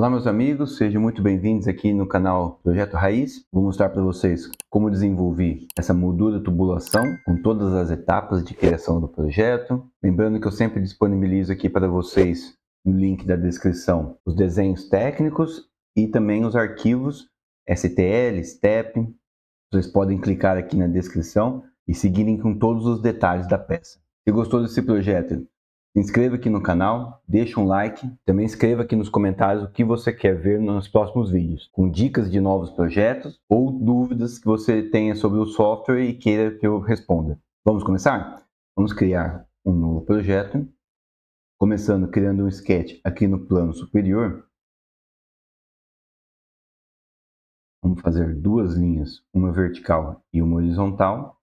Olá meus amigos, sejam muito bem-vindos aqui no canal Projeto Raiz. Vou mostrar para vocês como desenvolver essa moldura tubulação com todas as etapas de criação do projeto. Lembrando que eu sempre disponibilizo aqui para vocês no link da descrição os desenhos técnicos e também os arquivos STL, STEP. Vocês podem clicar aqui na descrição e seguirem com todos os detalhes da peça. Se gostou desse projeto, se inscreva aqui no canal, deixa um like, também escreva aqui nos comentários o que você quer ver nos próximos vídeos, com dicas de novos projetos ou dúvidas que você tenha sobre o software e queira que eu responda. Vamos começar? Vamos criar um novo projeto, começando criando um sketch aqui no plano superior. Vamos fazer duas linhas, uma vertical e uma horizontal.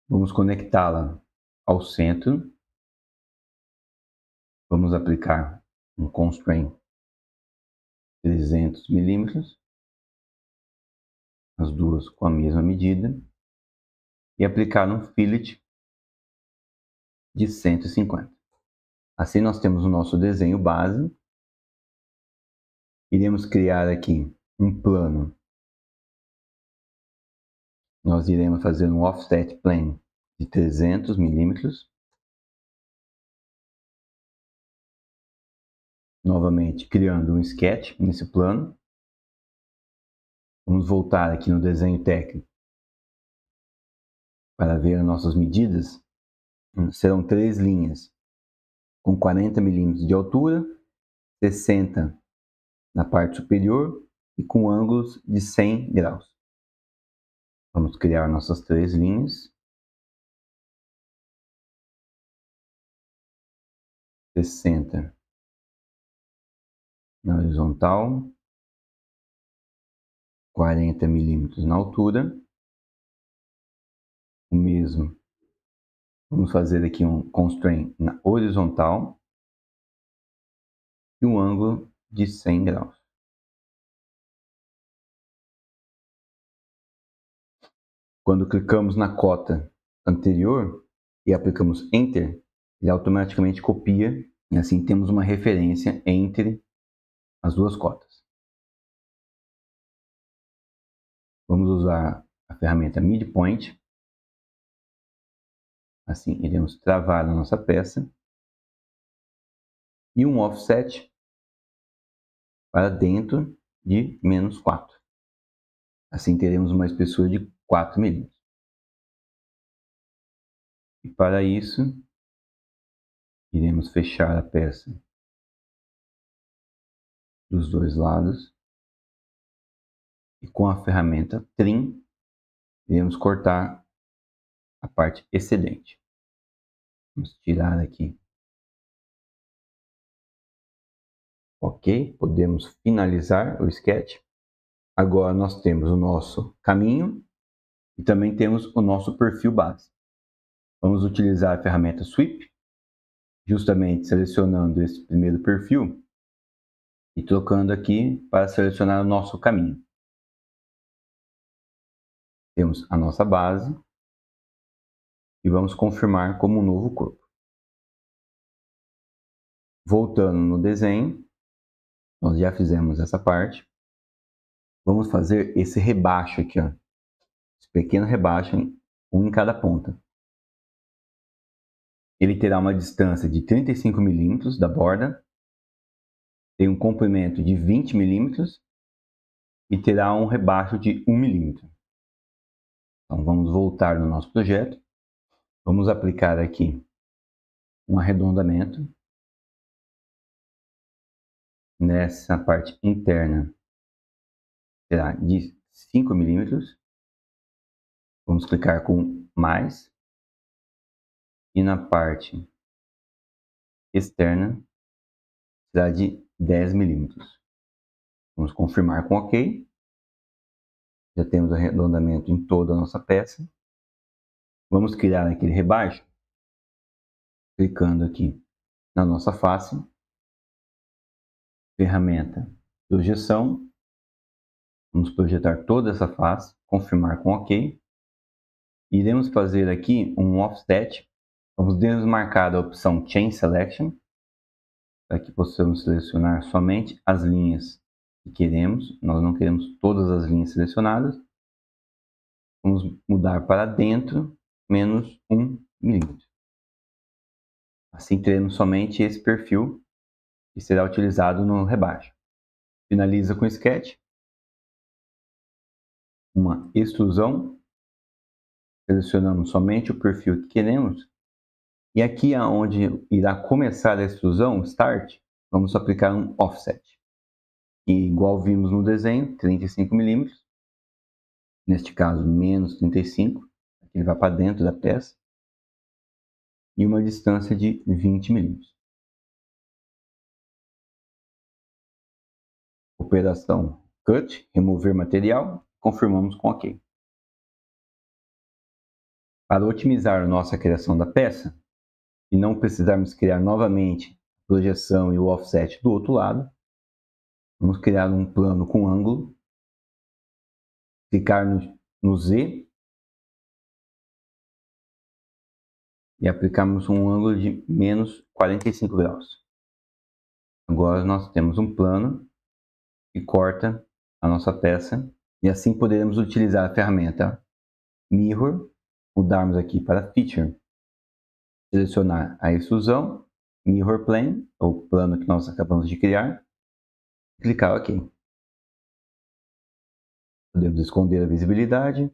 Vamos conectá-la ao centro. Vamos aplicar um constraint 300 milímetros, as duas com a mesma medida, e aplicar um fillet de 150. Assim nós temos o nosso desenho base. Iremos criar aqui um plano. Nós iremos fazer um offset plane de 300 milímetros. Novamente criando um sketch nesse plano. Vamos voltar aqui no desenho técnico para ver as nossas medidas. Serão 3 linhas com 40 milímetros de altura, 60 na parte superior e com ângulos de 100 graus. Vamos criar nossas 3 linhas. 60 na horizontal, 40 milímetros na altura. O mesmo, vamos fazer aqui um constraint na horizontal e um ângulo de 100 graus. Quando clicamos na cota anterior e aplicamos Enter, ele automaticamente copia e assim temos uma referência entre as duas cotas. Vamos usar a ferramenta Midpoint. Assim iremos travar a nossa peça. E um offset para dentro de -4. Assim teremos uma espessura de 4 milímetros. E para isso, iremos fechar a peça dos dois lados. E com a ferramenta Trim, iremos cortar a parte excedente. Vamos tirar aqui. Ok, podemos finalizar o sketch. Agora nós temos o nosso caminho e também temos o nosso perfil base. Vamos utilizar a ferramenta Sweep, justamente selecionando esse primeiro perfil e trocando aqui para selecionar o nosso caminho. Temos a nossa base e vamos confirmar como um novo corpo. Voltando no desenho, nós já fizemos essa parte. Vamos fazer esse rebaixo aqui, ó. Esse pequeno rebaixo, um em cada ponta. Ele terá uma distância de 35 milímetros da borda, tem um comprimento de 20 milímetros e terá um rebaixo de 1 milímetro. Então vamos voltar no nosso projeto. Vamos aplicar aqui um arredondamento. Nessa parte interna será de 5 milímetros. Vamos clicar com mais. E na parte externa será de 10 milímetros. Vamos confirmar com OK. Já temos arredondamento em toda a nossa peça. Vamos criar aquele rebaixo. Clicando aqui na nossa face. Ferramenta Projeção. Vamos projetar toda essa face. Confirmar com OK. Iremos fazer aqui um offset. Vamos desmarcar a opção Chain Selection para que possamos selecionar somente as linhas que queremos. Nós não queremos todas as linhas selecionadas. Vamos mudar para dentro, menos 1 milímetro. Assim teremos somente esse perfil que será utilizado no rebaixo. Finaliza com sketch. Uma extrusão. Selecionamos somente o perfil que queremos. E aqui onde irá começar a extrusão, Start, vamos aplicar um Offset. E igual vimos no desenho, 35 milímetros. Neste caso, menos 35. Ele vai para dentro da peça. E uma distância de 20 milímetros. Operação Cut, remover material. Confirmamos com OK. Para otimizar a nossa criação da peça, e não precisarmos criar novamente a projeção e o offset do outro lado, vamos criar um plano com ângulo, clicar no Z e aplicarmos um ângulo de menos 45 graus. Agora nós temos um plano que corta a nossa peça e assim poderemos utilizar a ferramenta Mirror, mudarmos aqui para Feature, selecionar a extrusão, Mirror Plane, ou plano que nós acabamos de criar, e clicar OK. Podemos esconder a visibilidade.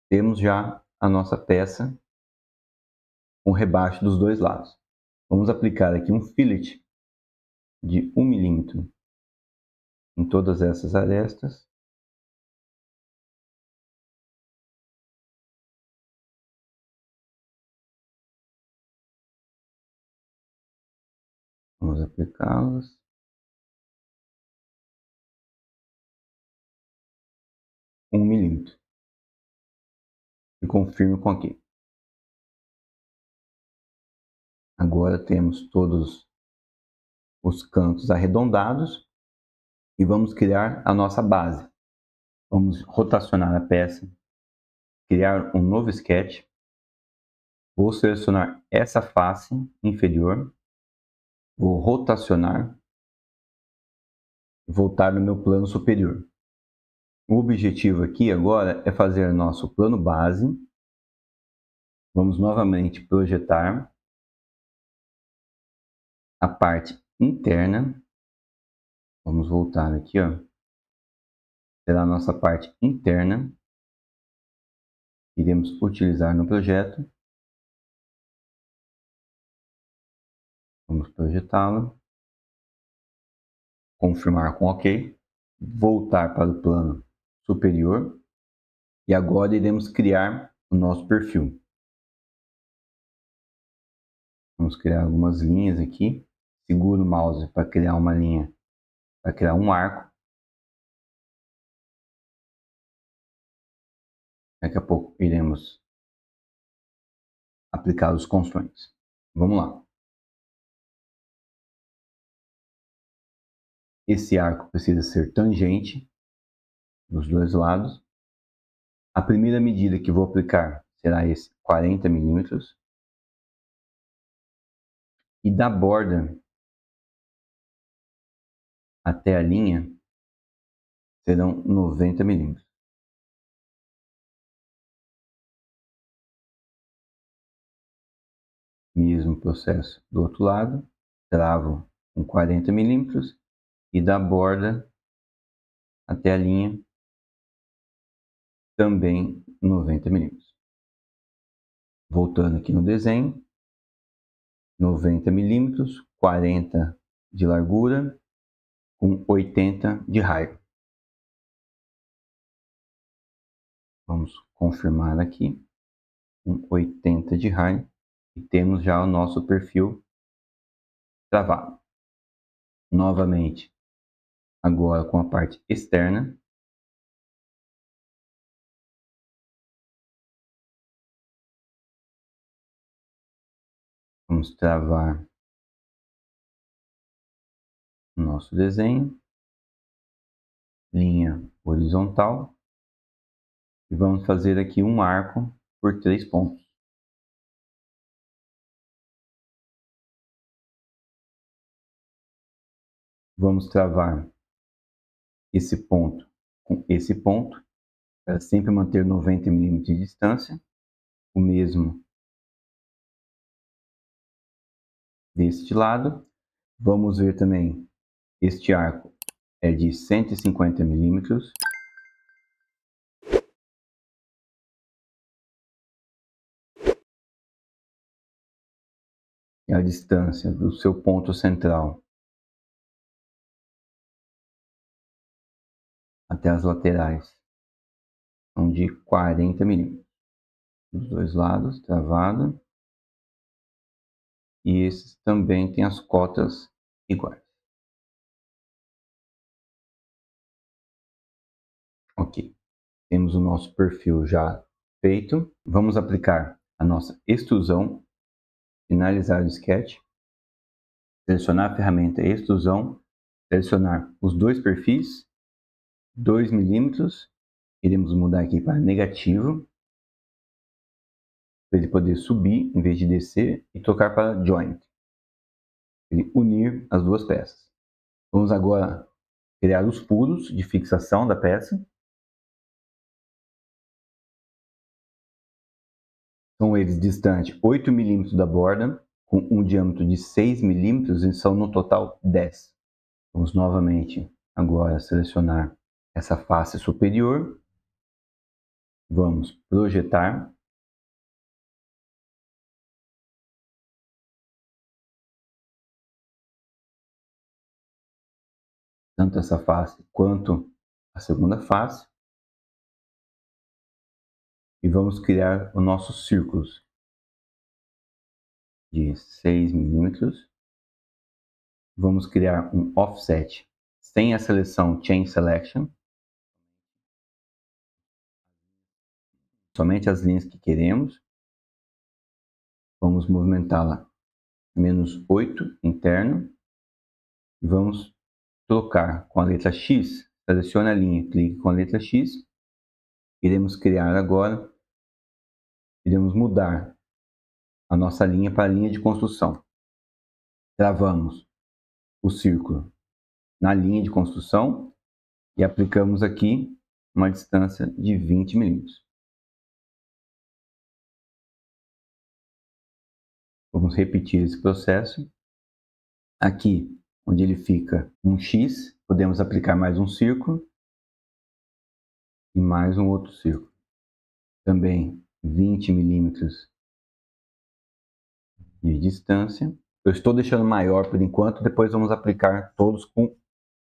Temos já a nossa peça com rebaixo dos dois lados. Vamos aplicar aqui um fillet de 1 milímetro em todas essas arestas. Vamos aplicá-las. Um milímetro. E confirmo com OK. Agora temos todos os cantos arredondados e vamos criar a nossa base. Vamos rotacionar a peça, criar um novo sketch. Vou selecionar essa face inferior, vou rotacionar e voltar no meu plano superior. O objetivo aqui agora é fazer nosso plano base. Vamos novamente projetar a parte interna. Vamos voltar aqui, ó. Será a nossa parte interna. Iremos utilizar no projeto. Vamos projetá-la. Confirmar com OK. Voltar para o plano superior. E agora iremos criar o nosso perfil. Vamos criar algumas linhas aqui. Seguro o mouse para criar uma linha, para criar um arco. Daqui a pouco iremos aplicar os constraints. Vamos lá. Esse arco precisa ser tangente dos dois lados. A primeira medida que vou aplicar será esse 40 milímetros. E da borda até a linha serão 90 milímetros. Mesmo processo do outro lado, travo com 40 milímetros e da borda até a linha também 90 milímetros. Voltando aqui no desenho, 90 milímetros, 40 de largura com 80 de raio. Vamos confirmar aqui, com 80 de raio, e temos já o nosso perfil travado. Novamente, agora com a parte externa, vamos travar o nosso desenho, linha horizontal, e vamos fazer aqui um arco por 3 pontos. Vamos travar esse ponto com esse ponto, para sempre manter 90 milímetros de distância. O mesmo deste lado. Vamos ver também, este arco é de 150 milímetros. E a distância do seu ponto central até as laterais são de 40 milímetros. Dos dois lados, travado. E esses também têm as cotas iguais. Ok. Temos o nosso perfil já feito. Vamos aplicar a nossa extrusão. Finalizar o sketch. Selecionar a ferramenta extrusão. Selecionar os dois perfis. 2 milímetros. Iremos mudar aqui para negativo, para ele poder subir em vez de descer, e tocar para joint, para ele unir as duas peças. Vamos agora criar os furos de fixação da peça. São eles distantes 8 milímetros da borda, com um diâmetro de 6 milímetros, e são no total 10. Vamos novamente agora selecionar essa face superior. Vamos projetar. Tanto essa face quanto a segunda face. E vamos criar os nossos círculos de 6 milímetros. Vamos criar um offset sem a seleção Chain Selection. Somente as linhas que queremos. Vamos movimentá-la -8 interno. E vamos trocar com a letra X. Selecione a linha, clique com a letra X. Iremos criar agora, iremos mudar a nossa linha para a linha de construção. Travamos o círculo na linha de construção e aplicamos aqui uma distância de 20 milímetros. Vamos repetir esse processo. Aqui, onde ele fica um X, podemos aplicar mais um círculo e mais um outro círculo. Também 20 milímetros de distância. Eu estou deixando maior por enquanto, depois vamos aplicar todos com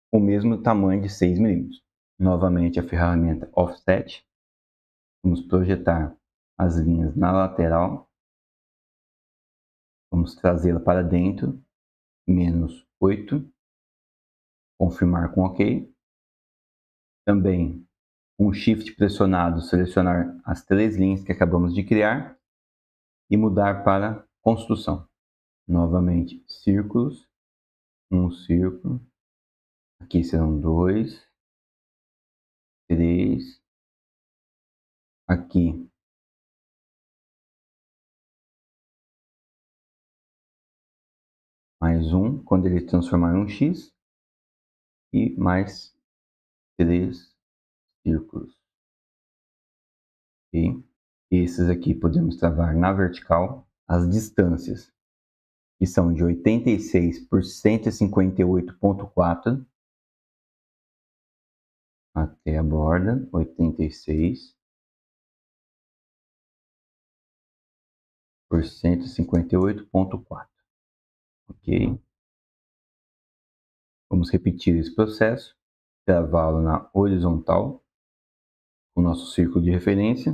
o mesmo tamanho de 6 milímetros. Novamente a ferramenta Offset. Vamos projetar as linhas na lateral. Vamos trazê-la para dentro, -8. Confirmar com OK. Também, com Shift pressionado, selecionar as 3 linhas que acabamos de criar e mudar para construção. Novamente, círculos. Um círculo. Aqui serão 2, 3. Aqui mais um, quando ele transformar em um X. E mais 3 círculos. E esses aqui podemos travar na vertical. As distâncias, que são de 86 por 158,4 até a borda, 86 por 158,4. Ok? Vamos repetir esse processo, travá-lo na horizontal, com o nosso círculo de referência,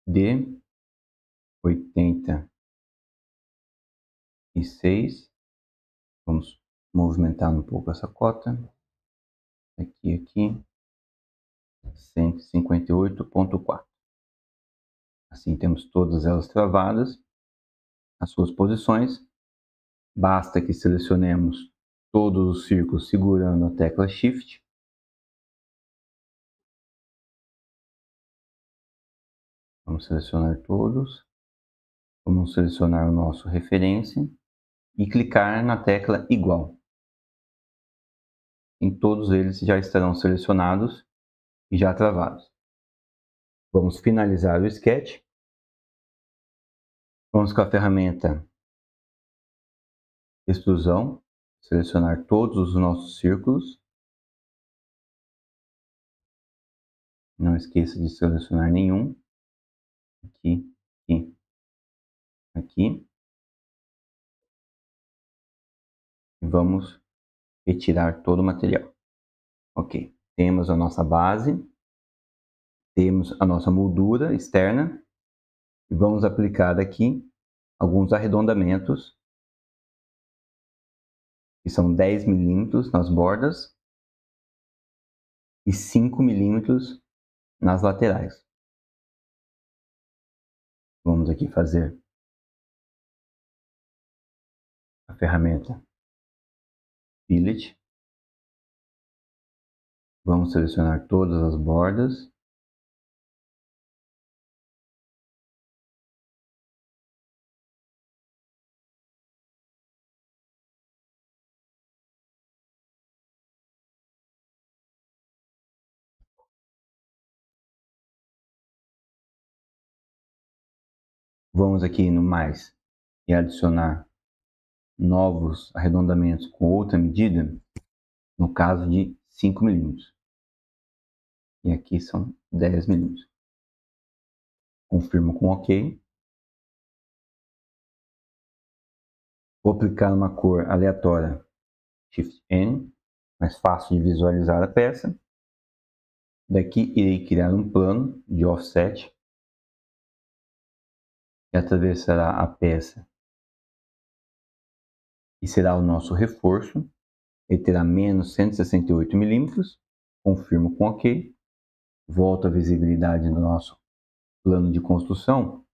de 86. Vamos movimentar um pouco essa cota. Aqui. 158,4. Assim temos todas elas travadas, as suas posições. Basta que selecionemos todos os círculos segurando a tecla Shift. Vamos selecionar todos. Vamos selecionar o nosso referência. e clicar na tecla igual. Em todos eles já estarão selecionados e já travados. Vamos finalizar o sketch. Vamos com a ferramenta extrusão, selecionar todos os nossos círculos. Não esqueça de selecionar nenhum. Aqui, aqui, aqui. E vamos retirar todo o material. Ok, temos a nossa base, temos a nossa moldura externa e vamos aplicar aqui alguns arredondamentos, que são 10 milímetros nas bordas e 5 milímetros nas laterais. Vamos aqui fazer a ferramenta Fillet. Vamos selecionar todas as bordas. Vamos aqui no mais e adicionar novos arredondamentos com outra medida, no caso de 5 milímetros. E aqui são 10 milímetros. Confirmo com OK. Vou aplicar uma cor aleatória, Shift N, mais fácil de visualizar a peça. Daqui irei criar um plano de offset que atravessará a peça e será o nosso reforço. Ele terá menos 168 milímetros. Confirmo com OK. Volto à visibilidade do nosso plano de construção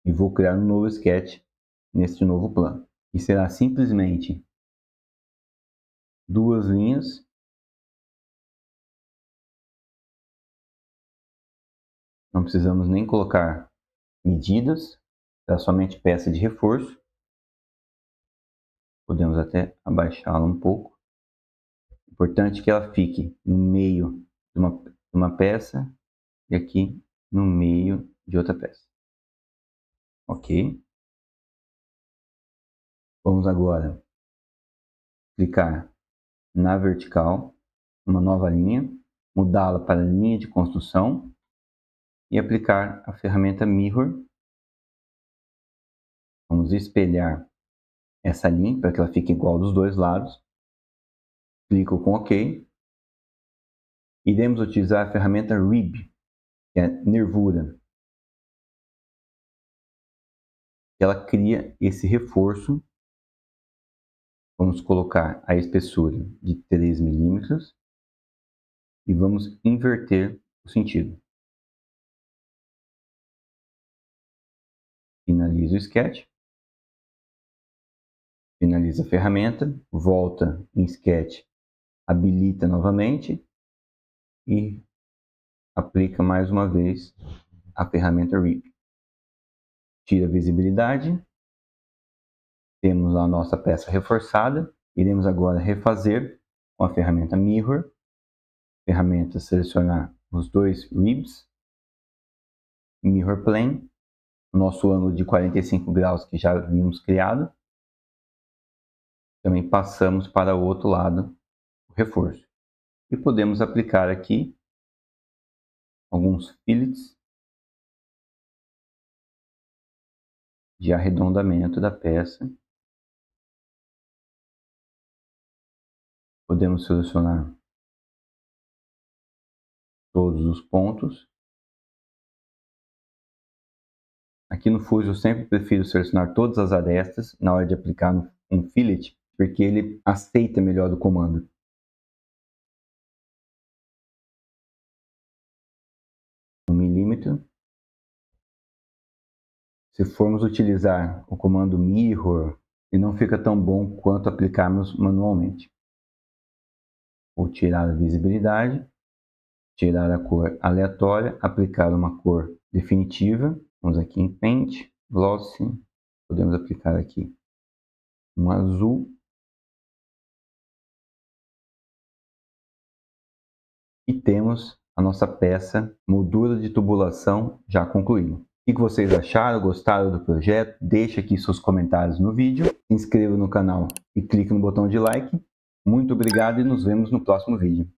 e vou criar um novo sketch neste novo plano. E será simplesmente duas linhas não precisamos nem colocar medidas, será somente peça de reforço. Podemos até abaixá-la um pouco. Importante que ela fique no meio de uma peça e aqui no meio de outra peça. Ok. Vamos agora clicar na vertical, uma nova linha, mudá-la para linha de construção e aplicar a ferramenta Mirror. Vamos espelhar essa linha para que ela fique igual dos dois lados. Clico com OK. Iremos utilizar a ferramenta Rib, que é nervura. Ela cria esse reforço. Vamos colocar a espessura de 3 milímetros e vamos inverter o sentido. Finalizo o sketch. Finaliza a ferramenta, volta em sketch, habilita novamente e aplica mais uma vez a ferramenta Rib. Tira a visibilidade. Temos a nossa peça reforçada. Iremos agora refazer com a ferramenta Mirror. Ferramenta selecionar os dois ribs. Mirror Plane. O nosso ângulo de 45 graus que já havíamos criado. Também passamos para o outro lado o reforço. E podemos aplicar aqui alguns fillets de arredondamento da peça. Podemos selecionar todos os pontos. Aqui no Fusion eu sempre prefiro selecionar todas as arestas na hora de aplicar um fillet, porque ele aceita melhor o comando. Um milímetro. Se formos utilizar o comando Mirror, ele não fica tão bom quanto aplicarmos manualmente. Vou tirar a visibilidade, tirar a cor aleatória, aplicar uma cor definitiva. Vamos aqui em Paint, Glossy, podemos aplicar aqui um azul. E temos a nossa peça moldura de tubulação já concluída. O que vocês acharam? Gostaram do projeto? Deixe aqui seus comentários no vídeo, se inscreva no canal e clique no botão de like. Muito obrigado e nos vemos no próximo vídeo.